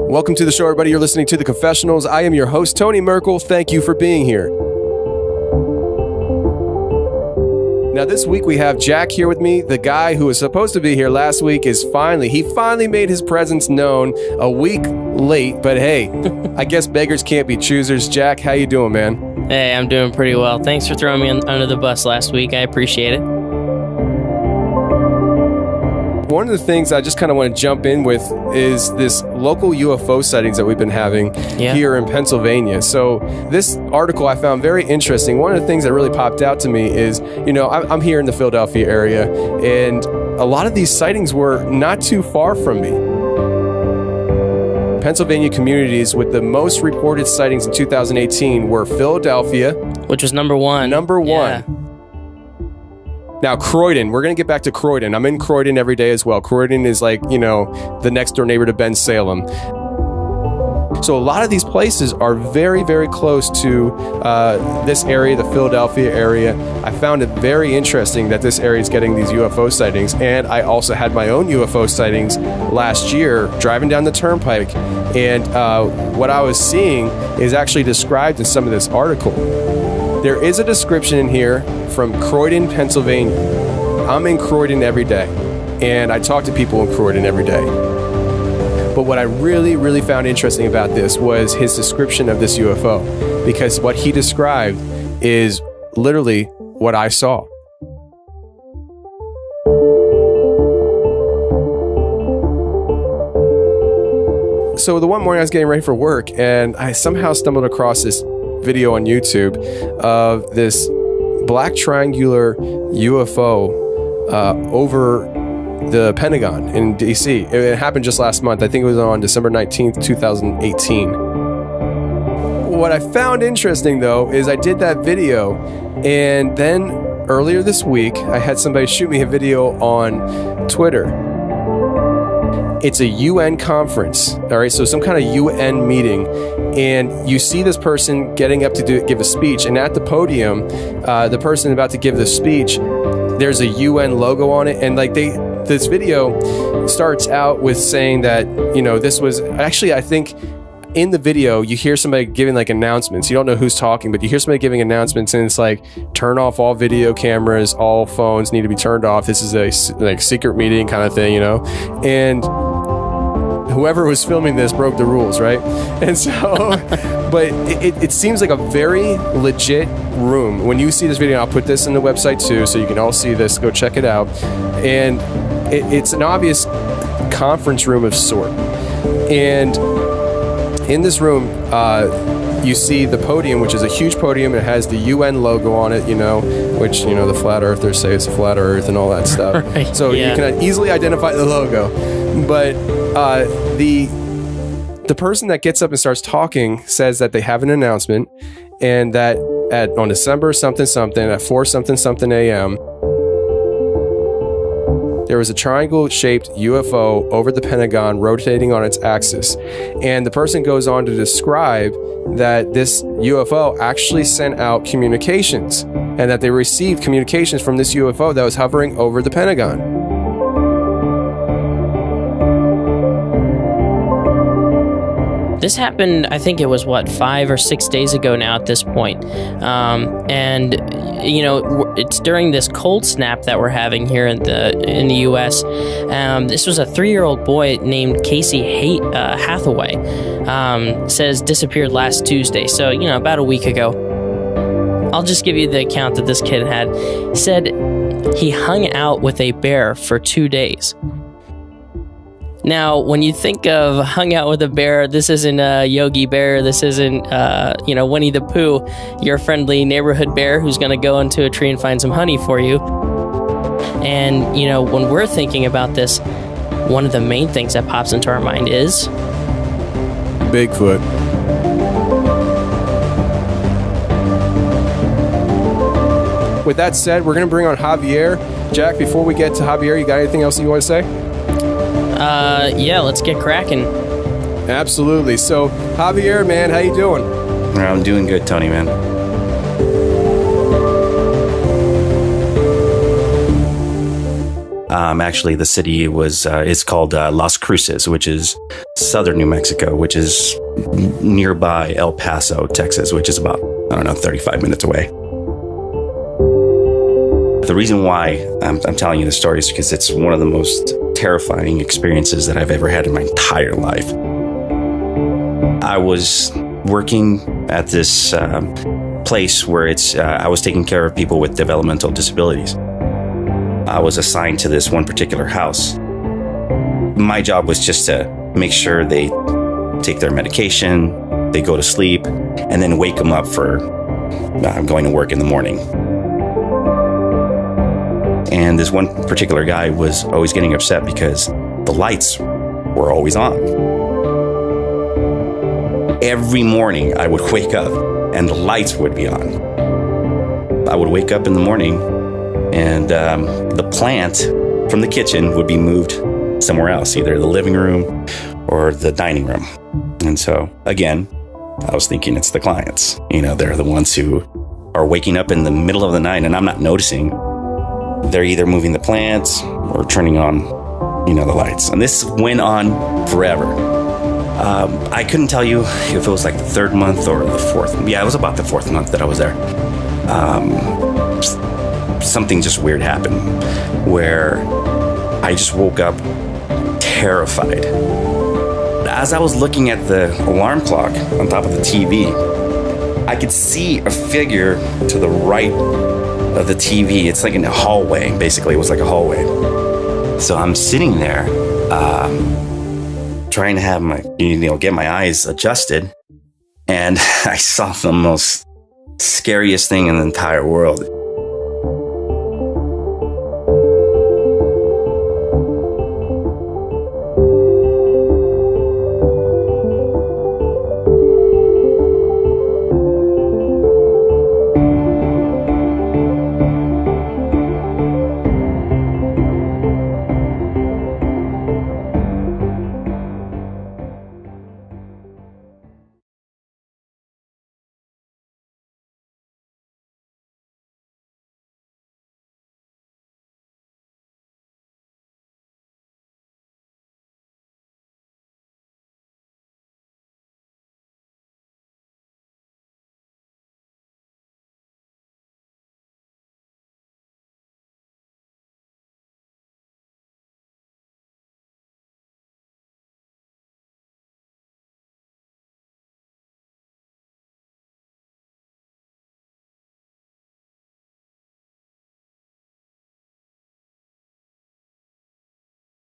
Welcome to the show, everybody. You're listening to The Confessionals. I am your host, Tony Merkel. Thank you for being here. Now, this week we have Jack here with me. The guy who was supposed to be here last week is finally made his presence known a week late. But hey, I guess beggars can't be choosers. Jack, how you doing, man? Hey, I'm doing pretty well. Thanks for throwing me under the bus last week. I appreciate it. One of the things I just kind of want to jump in with is this local UFO sightings that we've been having here in Pennsylvania. So this article I found very interesting. One of the things that really popped out to me is, you know, I'm here in the Philadelphia area, and a lot of these sightings were not too far from me. Pennsylvania communities with the most reported sightings in 2018 were Philadelphia, which was number one. Yeah. Now, Croydon, we're going to get back to Croydon. I'm in Croydon every day as well. Croydon is like, you know, the next door neighbor to Ben Salem. So a lot of these places are very, very close to this area, the Philadelphia area. I found it very interesting that this area is getting these UFO sightings. And I also had my own UFO sightings last year driving down the turnpike. And what I was seeing is actually described in some of this article. There is a description in here from Croydon, Pennsylvania. I'm in Croydon every day, and I talk to people in Croydon every day. But what I really, really found interesting about this was his description of this UFO, because what he described is literally what I saw. So the one morning I was getting ready for work, and I somehow stumbled across this video on YouTube of this black triangular UFO over the Pentagon in DC. It happened just last month. I think it was on December 19th, 2018. What I found interesting, though, is I did that video, and then earlier this week, I had somebody shoot me a video on Twitter. It's a UN conference, all right? So some kind of UN meeting, and you see this person getting up to give a speech, and at the podium, the person about to give the speech, there's a UN logo on it, and like this video starts out with saying that, you know, this was actually, I think, in the video, you hear somebody giving like announcements. You don't know who's talking, but you hear somebody giving announcements, and it's like, turn off all video cameras, all phones need to be turned off. This is a like secret meeting kind of thing, you know? And whoever was filming this broke the rules, right? And so, but it seems like a very legit room. When you see this video, I'll put this in the website too, so you can all see this. Go check it out. And it's an obvious conference room of sort. And in this room, you see the podium, which is a huge podium. It has the UN logo on it, you know, which, you know, the flat earthers say it's a flat earth and all that stuff. Right, so you can easily identify the logo. But the person that gets up and starts talking says that they have an announcement, and that on December something at 4 something a.m., there was a triangle-shaped UFO over the Pentagon rotating on its axis. And the person goes on to describe that this UFO actually sent out communications, and that they received communications from this UFO that was hovering over the Pentagon. This happened, I think it was, 5 or 6 days ago now at this point. And, you know, it's during this cold snap that we're having here in the U.S. This was a 3-year-old boy named Casey Hathaway. Says disappeared last Tuesday. So, you know, about a week ago. I'll just give you the account that this kid had. He said he hung out with a bear for 2 days. Now, when you think of hung out with a bear, this isn't Yogi Bear. This isn't, you know, Winnie the Pooh, your friendly neighborhood bear who's going to go into a tree and find some honey for you. And, you know, when we're thinking about this, one of the main things that pops into our mind is Bigfoot. With that said, we're going to bring on Javier. Jack, before we get to Javier, you got anything else you want to say? Yeah, let's get cracking. Absolutely. So, Javier, man, how you doing? I'm doing good, Tony, man. Actually, the city is called Las Cruces, which is southern New Mexico, which is nearby El Paso, Texas, which is about, 35 minutes away. The reason why I'm telling you this story is because it's one of the most terrifying experiences that I've ever had in my entire life. I was working at this place where I was taking care of people with developmental disabilities. I was assigned to this one particular house. My job was just to make sure they take their medication, they go to sleep, and then wake them up for going to work in the morning. And this one particular guy was always getting upset because the lights were always on. Every morning I would wake up and the lights would be on. I would wake up in the morning and the plant from the kitchen would be moved somewhere else, either the living room or the dining room. And so, again, I was thinking it's the clients. They're the ones who are waking up in the middle of the night and I'm not noticing. They're either moving the plants or turning on, the lights. And this went on forever. I couldn't tell you if it was like the third month or the fourth. Yeah, it was about the fourth month that I was there. Something just weird happened where I just woke up terrified. As I was looking at the alarm clock on top of the TV, I could see a figure to the right of the TV. It's like in a hallway, basically. It was like a hallway. So I'm sitting there, trying to have get my eyes adjusted. And I saw the most scariest thing in the entire world.